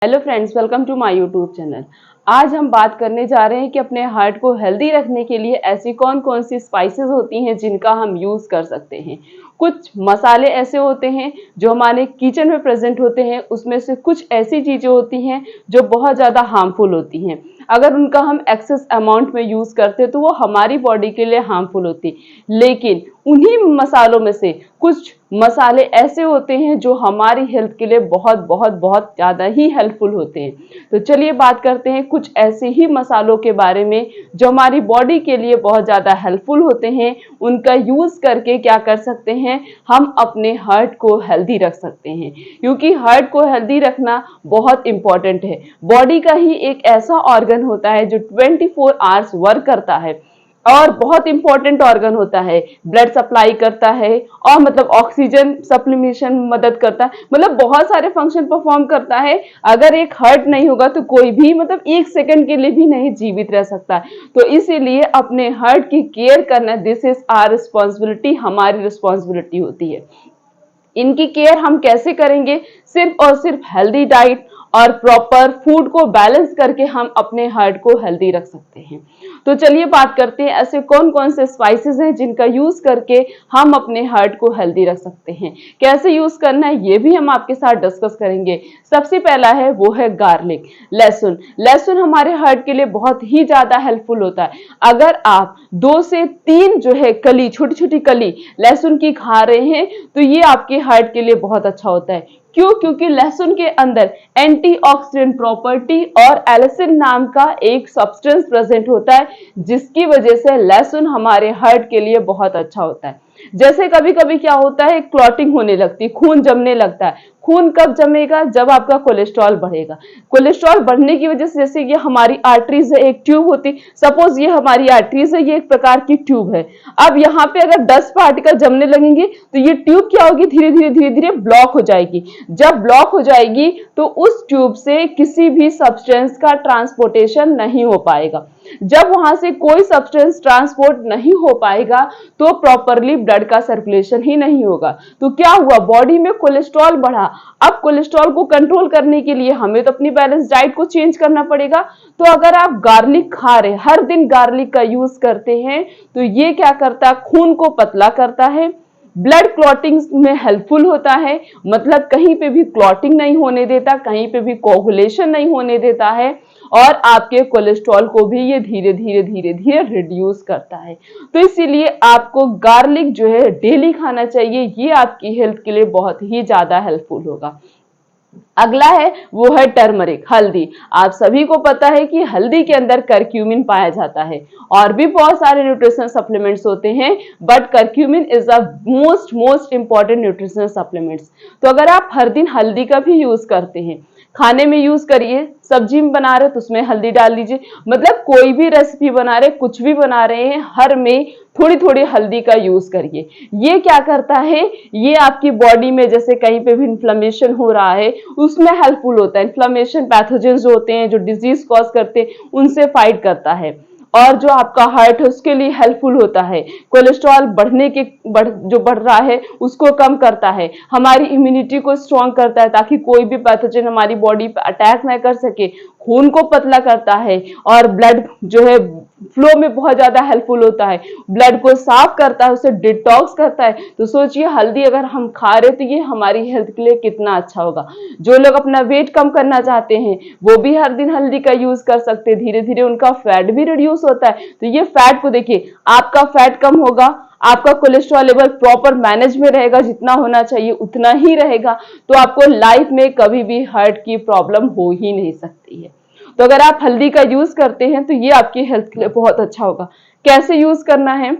Hello friends, welcome to my YouTube channel. आज हम बात करने जा रहे हैं कि अपने हार्ट को हेल्दी रखने के लिए ऐसी कौन कौन सी स्पाइसेस होती हैं जिनका हम यूज़ कर सकते हैं। कुछ मसाले ऐसे होते हैं जो हमारे किचन में प्रेजेंट होते हैं, उसमें से कुछ ऐसी चीज़ें होती हैं जो बहुत ज़्यादा हार्मफुल होती हैं। अगर उनका हम एक्सेस अमाउंट में यूज़ करते हैं तो वो हमारी बॉडी के लिए हार्मफुल होती, लेकिन उन्हीं मसालों में से कुछ मसाले ऐसे होते हैं जो हमारी हेल्थ के लिए बहुत बहुत बहुत ज़्यादा ही हेल्पफुल होते हैं। तो चलिए बात करते हैं कुछ ऐसे ही मसालों के बारे में जो हमारी बॉडी के लिए बहुत ज़्यादा हेल्पफुल होते हैं। उनका यूज़ करके क्या कर सकते हैं, हम अपने हार्ट को हेल्दी रख सकते हैं, क्योंकि हार्ट को हेल्दी रखना बहुत इंपॉर्टेंट है। बॉडी का ही एक ऐसा ऑर्गन होता है जो 24 आवर्स वर्क करता है और बहुत इंपॉर्टेंट ऑर्गन होता है। ब्लड सप्लाई करता है और मतलब ऑक्सीजन सप्लीमेशन मदद करता है, मतलब बहुत सारे फंक्शन परफॉर्म करता है। अगर एक हार्ट नहीं होगा तो कोई भी मतलब एक सेकंड के लिए भी नहीं जीवित रह सकता। तो इसीलिए अपने हार्ट की केयर करना, दिस इज आवर रिस्पॉन्सिबिलिटी, हमारी रिस्पॉन्सिबिलिटी होती है। इनकी केयर हम कैसे करेंगे? सिर्फ और सिर्फ हेल्दी डाइट और प्रॉपर फूड को बैलेंस करके हम अपने हार्ट को हेल्दी रख सकते हैं। तो चलिए बात करते हैं ऐसे कौन कौन से स्पाइसेस हैं जिनका यूज करके हम अपने हार्ट को हेल्दी रख सकते हैं। कैसे यूज करना है ये भी हम आपके साथ डिस्कस करेंगे। सबसे पहला है वो है गार्लिक, लहसुन। लहसुन हमारे हार्ट के लिए बहुत ही ज्यादा हेल्पफुल होता है। अगर आप 2 से 3 जो है कली, छोटी छोटी कली लहसुन की खा रहे हैं तो ये आपके हार्ट के लिए बहुत अच्छा होता है। क्यों? क्योंकि लहसुन के अंदर एंटीऑक्सीडेंट प्रॉपर्टी और एलिसिन नाम का एक सब्सटेंस प्रेजेंट होता है, जिसकी वजह से लहसुन हमारे हार्ट के लिए बहुत अच्छा होता है। जैसे कभी कभी क्या होता है, क्लॉटिंग होने लगती है, खून जमने लगता है। खून कब जमेगा? जब आपका कोलेस्ट्रॉल बढ़ेगा। कोलेस्ट्रॉल बढ़ने की वजह से, जैसे ये हमारी आर्टरीज है, एक ट्यूब होती, सपोज ये हमारी आर्टरीज है, ये एक प्रकार की ट्यूब है। अब यहाँ पे अगर 10 पार्टिकल जमने लगेंगे तो ये ट्यूब क्या होगी, धीरे धीरे धीरे धीरे ब्लॉक हो जाएगी। जब ब्लॉक हो जाएगी तो उस ट्यूब से किसी भी सब्सटेंस का ट्रांसपोर्टेशन नहीं हो पाएगा। जब वहां से कोई सब्सटेंस ट्रांसपोर्ट नहीं हो पाएगा तो प्रॉपरली ब्लड का सर्कुलेशन ही नहीं होगा। तो क्या हुआ, बॉडी में कोलेस्ट्रॉल बढ़ा। अब कोलेस्ट्रॉल को कंट्रोल करने के लिए हमें तो अपनी बैलेंस डाइट को चेंज करना पड़ेगा। तो अगर आप गार्लिक खा रहे, हर दिन गार्लिक का यूज करते हैं, तो ये क्या करता है, खून को पतला करता है, ब्लड क्लॉटिंग में हेल्पफुल होता है, मतलब कहीं पे भी क्लॉटिंग नहीं होने देता, कहीं पे भी कोगुलेशन नहीं होने देता है, और आपके कोलेस्ट्रॉल को भी ये धीरे धीरे धीरे धीरे रिड्यूस करता है। तो इसीलिए आपको गार्लिक जो है डेली खाना चाहिए, ये आपकी हेल्थ के लिए बहुत ही ज्यादा हेल्पफुल होगा। अगला है वो है टर्मरिक, हल्दी। आप सभी को पता है कि हल्दी के अंदर करक्यूमिन पाया जाता है, और भी बहुत सारे न्यूट्रिशनल सप्लीमेंट्स होते हैं, but curcumin is the most most important nutritional supplements. तो अगर आप हर दिन हल्दी का भी यूज करते हैं, खाने में यूज करिए, सब्जी में बना रहे तो उसमें हल्दी डाल दीजिए, मतलब कोई भी रेसिपी बना रहे, कुछ भी बना रहे हैं, हर में थोड़ी थोड़ी हल्दी का यूज करिए। ये क्या करता है, ये आपकी बॉडी में जैसे कहीं पे भी इन्फ्लेमेशन हो रहा है उसमें हेल्पफुल होता है। इन्फ्लेमेशन पैथोजन जो होते हैं, जो डिजीज कॉज करते हैं, उनसे फाइट करता है। और जो आपका हार्ट है उसके लिए हेल्पफुल होता है। कोलेस्ट्रॉल जो बढ़ रहा है उसको कम करता है, हमारी इम्यूनिटी को स्ट्रॉन्ग करता है ताकि कोई भी पैथोजन हमारी बॉडी पर अटैक ना कर सके, खून को पतला करता है, और ब्लड जो है फ्लो में बहुत ज्यादा हेल्पफुल होता है, ब्लड को साफ करता है, उसे डिटॉक्स करता है। तो सोचिए हल्दी अगर हम खा रहे तो ये हमारी हेल्थ के लिए कितना अच्छा होगा। जो लोग अपना वेट कम करना चाहते हैं वो भी हर दिन हल्दी का यूज कर सकते हैं, धीरे धीरे उनका फैट भी रिड्यूस होता है। तो ये फैट को देखिए, आपका फैट कम होगा, आपका कोलेस्ट्रॉल लेवल प्रॉपर मैनेज में रहेगा, जितना होना चाहिए उतना ही रहेगा, तो आपको लाइफ में कभी भी हार्ट की प्रॉब्लम हो ही नहीं सकती है। तो अगर आप हल्दी का यूज करते हैं तो ये आपकी हेल्थ के लिए बहुत अच्छा होगा। कैसे यूज करना है,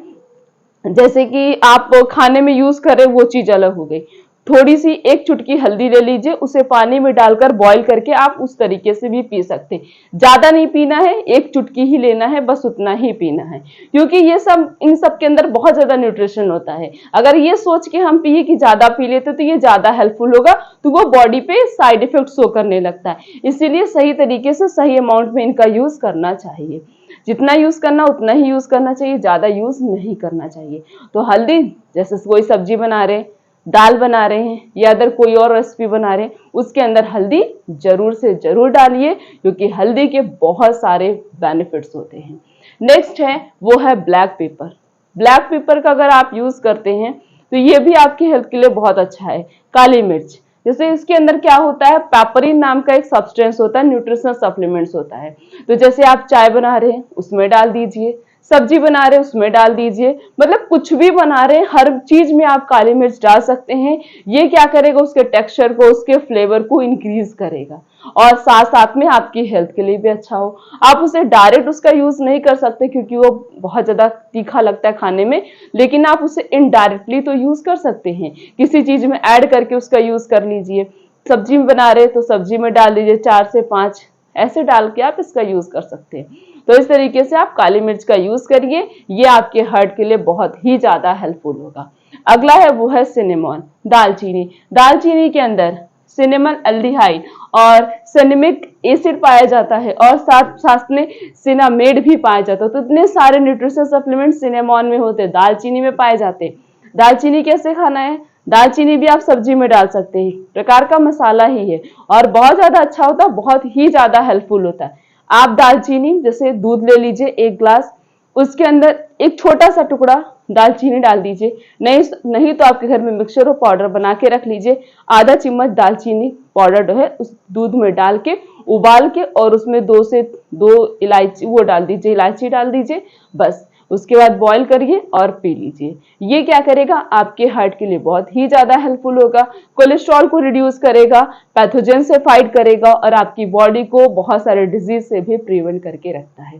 जैसे कि आप खाने में यूज कर रहे वो चीज अलग हो गई, थोड़ी सी एक चुटकी हल्दी ले लीजिए, उसे पानी में डालकर बॉईल करके आप उस तरीके से भी पी सकते हैं। ज्यादा नहीं पीना है, एक चुटकी ही लेना है, बस उतना ही पीना है, क्योंकि ये सब, इन सब के अंदर बहुत ज्यादा न्यूट्रिशन होता है। अगर ये सोच के हम पिए कि ज्यादा पी लेते तो ये ज्यादा हेल्पफुल होगा, तो वो बॉडी पे साइड इफेक्ट शो करने लगता है। इसीलिए सही तरीके से सही अमाउंट में इनका यूज करना चाहिए। जितना यूज करना उतना ही यूज करना चाहिए, ज्यादा यूज नहीं करना चाहिए। तो हल्दी, जैसे कोई सब्जी बना रहे, दाल बना रहे हैं या अदर कोई और रेसिपी बना रहे हैं, उसके अंदर हल्दी जरूर से जरूर डालिए, क्योंकि हल्दी के बहुत सारे बेनिफिट्स होते हैं। नेक्स्ट है वो है ब्लैक पेपर। ब्लैक पेपर का अगर आप यूज करते हैं तो ये भी आपकी हेल्थ के लिए बहुत अच्छा है। काली मिर्च, जैसे इसके अंदर क्या होता है, पेपरिन नाम का एक सब्सटेंस होता है, न्यूट्रिशनल सप्लीमेंट्स होता है। तो जैसे आप चाय बना रहे हैं उसमें डाल दीजिए, सब्जी बना रहे हैं उसमें डाल दीजिए, मतलब कुछ भी बना रहे हैं हर चीज में आप काली मिर्च डाल सकते हैं। ये क्या करेगा, उसके टेक्सचर को, उसके फ्लेवर को इंक्रीज करेगा और साथ साथ में आपकी हेल्थ के लिए भी अच्छा हो। आप उसे डायरेक्ट उसका यूज नहीं कर सकते क्योंकि वो बहुत ज्यादा तीखा लगता है खाने में, लेकिन आप उसे इनडायरेक्टली तो यूज कर सकते हैं, किसी चीज में ऐड करके उसका यूज कर लीजिए। सब्जी में बना रहे तो सब्जी में डाल दीजिए, 4 से 5 ऐसे डाल के आप इसका यूज कर सकते हैं। तो इस तरीके से आप काली मिर्च का यूज करिए, ये आपके हार्ट के लिए बहुत ही ज्यादा हेल्पफुल होगा। अगला है वो है सिनेमॉन, दालचीनी। दालचीनी के अंदर सिनेमन एल्डिहाइड और सिनेमिक एसिड पाया जाता है और साथ साथ में सिनामेड भी पाया जाता है। तो इतने सारे न्यूट्रिशनल सप्लीमेंट सिनेमॉन में होते हैं, दालचीनी में पाए जाते हैं। दालचीनी कैसे खाना है, दालचीनी भी आप सब्जी में डाल सकते हैं, प्रकार का मसाला ही है और बहुत ज्यादा अच्छा होता है, बहुत ही ज्यादा हेल्पफुल होता है। आप दालचीनी, जैसे दूध ले लीजिए 1 ग्लास, उसके अंदर एक छोटा सा टुकड़ा दालचीनी डाल दीजिए, नहीं तो आपके घर में मिक्सचर और पाउडर बना के रख लीजिए। आधा चम्मच दालचीनी पाउडर जो है उस दूध में डाल के उबाल के और उसमें 2 से 2 इलायची वो डाल दीजिए, इलायची डाल दीजिए, बस उसके बाद बॉईल करिए और पी लीजिए। ये क्या करेगा, आपके हार्ट के लिए बहुत ही ज्यादा हेल्पफुल होगा, कोलेस्ट्रॉल को रिड्यूस करेगा, पैथोजन से फाइट करेगा और आपकी बॉडी को बहुत सारे डिजीज से भी प्रिवेंट करके रखता है।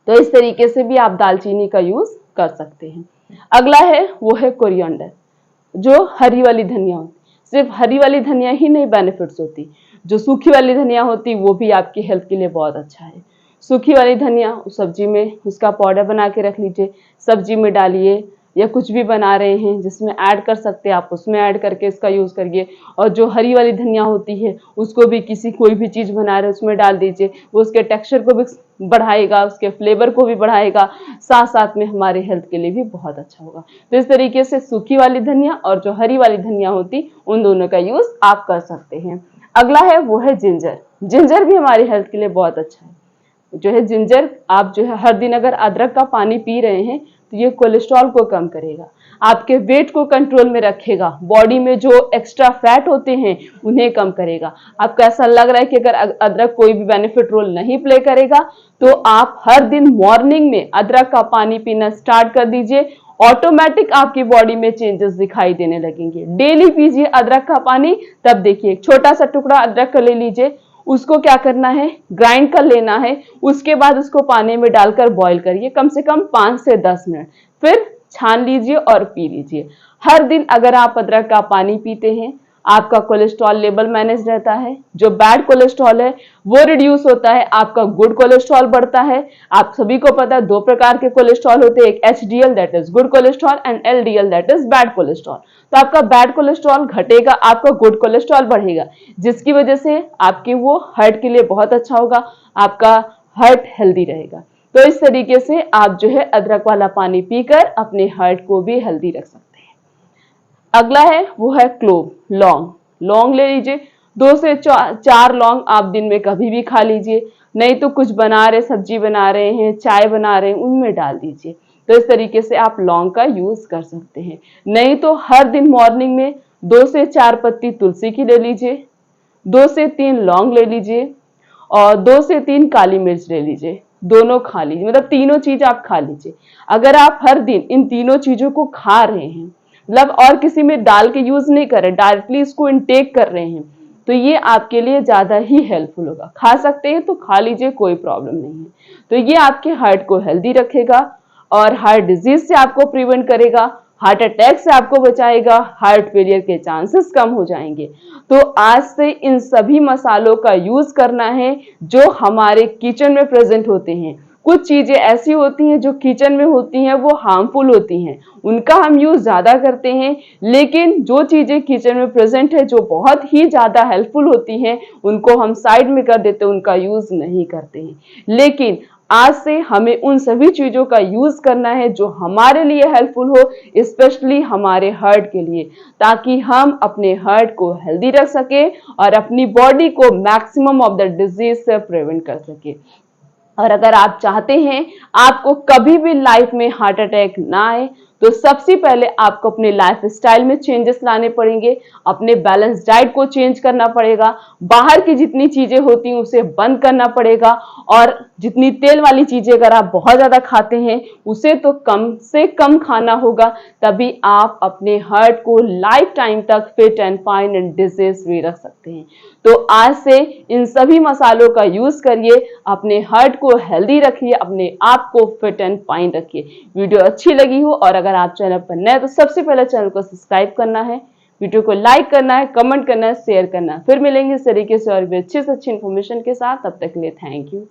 तो इस तरीके से भी आप दालचीनी का यूज कर सकते हैं। अगला है वो है कोरिएंडर, जो हरी वाली धनिया होती। सिर्फ हरी वाली धनिया ही नहीं बेनिफिट्स होती, जो सूखी वाली धनिया होती वो भी आपकी हेल्थ के लिए बहुत अच्छा है। सूखी वाली धनिया उस सब्जी में उसका पाउडर बना के रख लीजिए, सब्जी में डालिए या कुछ भी बना रहे हैं जिसमें ऐड कर सकते हैं आप उसमें ऐड करके इसका यूज करिए। और जो हरी वाली धनिया होती है उसको भी कोई भी चीज बना रहे उसमें डाल दीजिए, वो उसके टेक्सचर को भी बढ़ाएगा, उसके फ्लेवर को भी बढ़ाएगा, साथ साथ में हमारे हेल्थ के लिए भी बहुत अच्छा होगा। तो इस तरीके से सूखी वाली धनिया और जो हरी वाली धनिया होती उन दोनों का यूज आप कर सकते हैं। अगला है वो है जिंजर। जिंजर भी हमारी हेल्थ के लिए बहुत अच्छा है। जो है जिंजर, आप जो है हर दिन अगर अदरक का पानी पी रहे हैं तो ये कोलेस्ट्रॉल को कम करेगा, आपके वेट को कंट्रोल में रखेगा, बॉडी में जो एक्स्ट्रा फैट होते हैं उन्हें कम करेगा। आपको ऐसा लग रहा है कि अगर अदरक कोई भी बेनिफिट रोल नहीं प्ले करेगा तो आप हर दिन मॉर्निंग में अदरक का पानी पीना स्टार्ट कर दीजिए, ऑटोमेटिक आपकी बॉडी में चेंजेस दिखाई देने लगेंगे। डेली पीजिए अदरक का पानी, तब देखिए एक छोटा सा टुकड़ा अदरक का ले लीजिए, उसको क्या करना है, ग्राइंड कर लेना है, उसके बाद उसको पानी में डालकर बॉईल करिए कम से कम 5 से 10 मिनट, फिर छान लीजिए और पी लीजिए। हर दिन अगर आप अदरक का पानी पीते हैं आपका कोलेस्ट्रॉल लेवल मैनेज रहता है, जो बैड कोलेस्ट्रॉल है वो रिड्यूस होता है, आपका गुड कोलेस्ट्रॉल बढ़ता है। आप सभी को पता है 2 प्रकार के कोलेस्ट्रॉल होते हैं, एक HDL that is good cholesterol and LDL that is bad cholesterol. तो आपका बैड कोलेस्ट्रॉल घटेगा, आपका गुड कोलेस्ट्रॉल बढ़ेगा, जिसकी वजह से आपके वो हार्ट के लिए बहुत अच्छा होगा, आपका हार्ट हेल्दी रहेगा। तो इस तरीके से आप जो है अदरक वाला पानी पीकर अपने हार्ट को भी हेल्दी रख सकते हैं। अगला है वो है क्लोव, लौंग। लौंग ले लीजिए, 2 से 4 लौंग आप दिन में कभी भी खा लीजिए, नहीं तो कुछ बना रहे, सब्जी बना रहे हैं, चाय बना रहे हैं, उनमें डाल दीजिए। तो इस तरीके से आप लौंग का यूज कर सकते हैं। नहीं तो हर दिन मॉर्निंग में 2 से 4 पत्ती तुलसी की ले लीजिए, 2 से 3 लौंग ले लीजिए और 2 से 3 काली मिर्च ले लीजिए, दोनों खा लीजिए, मतलब तीनों चीज आप खा लीजिए। अगर आप हर दिन इन तीनों चीजों को खा रहे हैं, मतलब और किसी में डाल के यूज नहीं कर रहे, डायरेक्टली इसको इनटेक कर रहे हैं, तो ये आपके लिए ज्यादा ही हेल्पफुल होगा। खा सकते हैं तो खा लीजिए, कोई प्रॉब्लम नहीं है। तो ये आपके हार्ट को हेल्दी रखेगा और हार्ट डिजीज से आपको प्रिवेंट करेगा, हार्ट अटैक से आपको बचाएगा, हार्ट फेलियर के चांसेस कम हो जाएंगे। तो आज से इन सभी मसालों का यूज करना है जो हमारे किचन में प्रेजेंट होते हैं। कुछ चीजें ऐसी होती हैं जो किचन में होती हैं वो हार्मफुल होती हैं, उनका हम यूज ज्यादा करते हैं। लेकिन जो चीजें किचन में प्रेजेंट है जो बहुत ही ज्यादा हेल्पफुल होती हैं उनको हम साइड में कर देते हैं, उनका यूज नहीं करते हैं। लेकिन आज से हमें उन सभी चीजों का यूज करना है जो हमारे लिए हेल्पफुल हो, स्पेशली हमारे हार्ट के लिए, ताकि हम अपने हार्ट को हेल्दी रख सके और अपनी बॉडी को मैक्सिमम ऑफ द डिजीज से प्रिवेंट कर सके। और अगर आप चाहते हैं आपको कभी भी लाइफ में हार्ट अटैक ना आए, तो सबसे पहले आपको अपने लाइफ स्टाइल में चेंजेस लाने पड़ेंगे, अपने बैलेंस डाइट को चेंज करना पड़ेगा, बाहर की जितनी चीजें होती हैं उसे बंद करना पड़ेगा, और जितनी तेल वाली चीजें अगर आप बहुत ज्यादा खाते हैं उसे तो कम से कम खाना होगा, तभी आप अपने हार्ट को लाइफ टाइम तक fit and fine and disease free रख सकते हैं। तो आज से इन सभी मसालों का यूज करिए, अपने हार्ट को हेल्दी रखिए, अपने आप को फिट एंड फाइन रखिए। वीडियो अच्छी लगी हो और अगर आप चैनल पर नए तो सबसे पहले चैनल को सब्सक्राइब करना है, वीडियो को लाइक करना है, कमेंट करना है, शेयर करना है। फिर मिलेंगे इस तरीके से और भी अच्छी से अच्छी इन्फॉर्मेशन के साथ। तब तक के लिए थैंक यू।